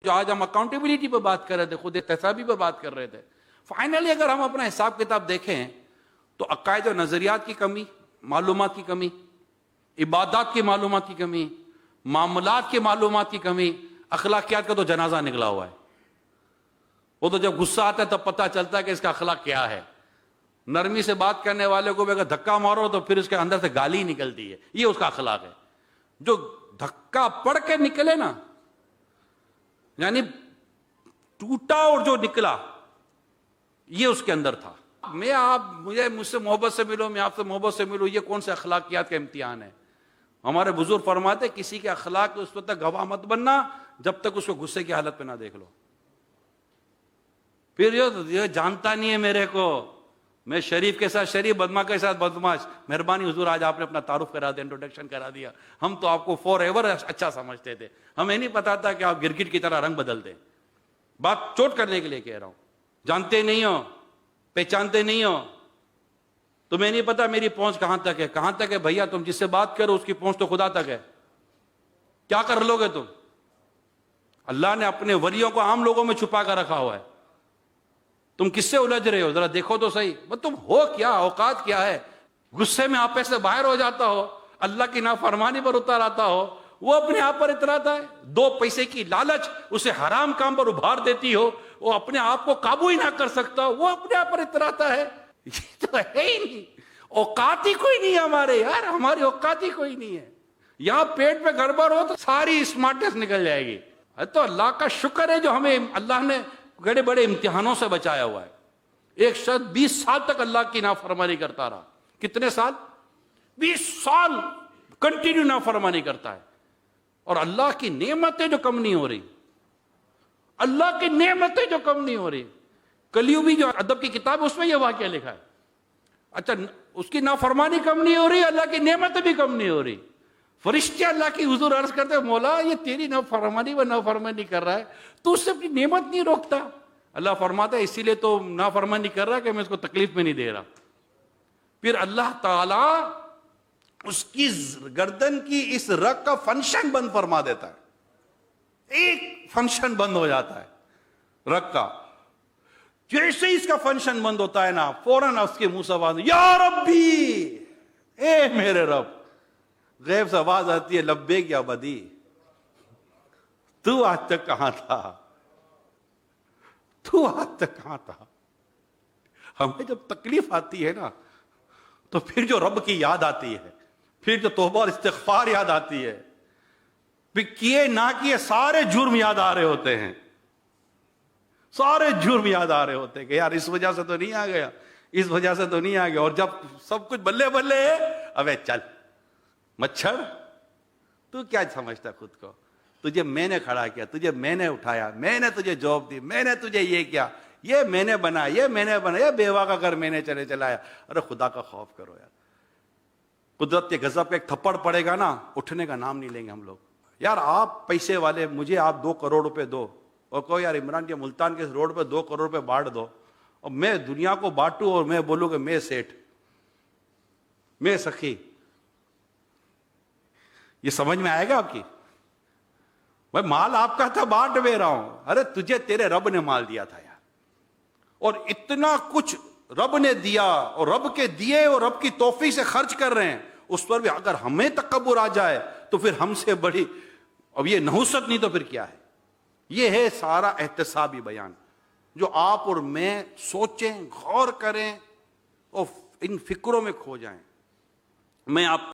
جو آج ہم اکاؤنٹیبلٹی پہ بات کر رہے تھے، خود احتسابی پہ بات کر رہے تھے، فائنلی اگر ہم اپنا حساب کتاب دیکھیں تو عقائد و نظریات کی کمی، معلومات کی کمی، عبادات کی معلومات کی کمی، معاملات کی معلومات کی کمی، اخلاقیات کا تو جنازہ نکلا ہوا ہے۔ وہ تو جب غصہ آتا ہے تب پتہ چلتا ہے کہ اس کا اخلاق کیا ہے۔ نرمی سے بات کرنے والے کو اگر دھکا مارو تو پھر اس کے اندر سے گالی نکلتی ہے، یہ اس کا اخلاق ہے۔ جو دھکا پڑ کے نکلے نا، یعنی ٹوٹا اور جو نکلا، یہ اس کے اندر تھا۔ مجھ سے محبت سے ملو، میں آپ سے محبت سے ملو، یہ کون سے اخلاقیات کا امتحان ہے؟ ہمارے بزرگ فرماتے کسی کے اخلاق اس وقت تک گواہ مت بننا جب تک اس کو غصے کی حالت پہ نہ دیکھ لو۔ پھر یہ جانتا نہیں ہے میرے کو، میں شریف کے ساتھ شریف، بدماش کے ساتھ بدماش۔ مہربانی حضور، آج آپ نے اپنا تعارف کرا دیا، انٹروڈکشن کرا دیا۔ ہم تو آپ کو فور ایور اچھا سمجھتے تھے، ہمیں نہیں پتا تھا کہ آپ گرگٹ کی طرح رنگ بدل دیں۔ بات چوٹ کرنے کے لیے کہہ رہا ہوں، جانتے نہیں ہو، پہچانتے نہیں ہو، تمہیں نہیں پتا میری پہنچ کہاں تک ہے۔ کہاں تک ہے بھیا؟ تم جس سے بات کرو اس کی پہنچ تو خدا تک ہے۔ کیا کر لو گے تم؟ اللہ نے اپنے ولیوں کو عام لوگوں میں چھپا کر رکھا ہوا ہے۔ تم کس سے الجھ رہے ہو؟ ذرا دیکھو تو صحیح، تم ہو کیا؟ اوقات کیا ہے؟ غصے میں آپ سے باہر ہو جاتا ہو، اللہ کی نافرمانی پر اتر آتا ہو، وہ اپنے آپ پر اتراتا ہے۔ 2 پیسے کی لالچ اسے حرام کام پر ابھار دیتی ہو، وہ اپنے آپ کو قابو ہی نہ کر سکتا، وہ اپنے آپ پر اتراتا ہے۔ یہ تو ہے ہی نہیں، اوقات ہی کوئی نہیں ہے ہمارے، یار ہماری اوقات ہی کوئی نہیں ہے۔ یہاں پیٹ پہ گڑبڑ ہو تو ساری اسمارٹنیس نکل جائے گی۔ تو اللہ کا شکر ہے جو ہمیں اللہ نے بڑے بڑے امتحانوں سے بچایا ہوا ہے۔ ایک شخص 20 سال تک اللہ کی نافرمانی کرتا رہا۔ کتنے سال؟ 20 سال کنٹینیو نافرمانی کرتا ہے، اور اللہ کی نعمتیں جو کم نہیں ہو رہی، اللہ کی نعمتیں جو کم نہیں ہو رہی۔ کلیوبی جو ادب کی کتاب ہے اس میں یہ واقعہ لکھا ہے۔ اچھا، اس کی نافرمانی کم نہیں ہو رہی، اللہ کی نعمتیں بھی کم نہیں ہو رہی۔ فرشتے اللہ کی حضور عرض کرتے ہیں، مولا یہ تیری نافرمانی و نافرمانی کر رہا ہے، تو اس سے اپنی نعمت نہیں روکتا۔ اللہ فرماتا ہے اسی لیے تو نافرمانی کر رہا ہے کہ میں اس کو تکلیف میں نہیں دے رہا۔ پھر اللہ تعالی اس کی گردن کی اس رگ کا فنکشن بند فرما دیتا ہے۔ ایک فنکشن بند ہو جاتا ہے رگ کا۔ جیسے ہی اس کا فنکشن بند ہوتا ہے نا، فوراً اس کے منہ سے آواز، یا ربی، اے میرے رب۔ غیب سے آواز آتی ہے، لبیک یا بدی، تو آج تک کہاں تھا؟ تو آج تک کہاں تھا؟ ہمیں جب تکلیف آتی ہے نا تو پھر جو رب کی یاد آتی ہے، پھر جو توبہ اور استغفار یاد آتی ہے، پھر کیے نہ کیے سارے جرم یاد آ رہے ہوتے ہیں، سارے جرم یاد آ رہے ہوتے ہیں کہ یار اس وجہ سے تو نہیں آ گیا، اس وجہ سے تو نہیں آ گیا۔ اور جب سب کچھ بلے بلے ہے، ابے چل مچھر، تو کیا سمجھتا خود کو؟ تجھے میں نے کھڑا کیا، تجھے میں نے اٹھایا، میں نے تجھے جاب دی، میں نے تجھے یہ کیا، یہ میں نے بنا، یہ میں نے بنا، یہ بیوہ کا گھر میں نے چلایا۔ ارے خدا کا خوف کرو یار۔ قدرت کے غضب کا ایک تھپڑ پڑے گا نا، اٹھنے کا نام نہیں لیں گے ہم لوگ۔ یار آپ پیسے والے، مجھے آپ 2 کروڑ روپے دو، اور کہو یار عمران کے ملتان کے روڈ پہ 2 کروڑ روپے بانٹ دو، اور میں دنیا کو بانٹوں اور میں بولوں کہ میں سیٹھ، میں سخی، یہ سمجھ میں آئے گا آپ کی؟ بھائی مال آپ کا تھا، بانٹ میں رہا ہوں۔ ارے تجھے تیرے رب نے مال دیا تھا یار، اور اتنا کچھ رب نے دیا، اور رب کے دیے اور رب کی توفیق سے خرچ کر رہے ہیں، اس پر بھی اگر ہمیں تکبر آ جائے تو پھر ہم سے بڑی اب یہ نحوست نہیں تو پھر کیا ہے؟ یہ ہے سارا احتسابی بیان جو آپ اور میں سوچیں، غور کریں اور ان فکروں میں کھو جائیں۔ میں آپ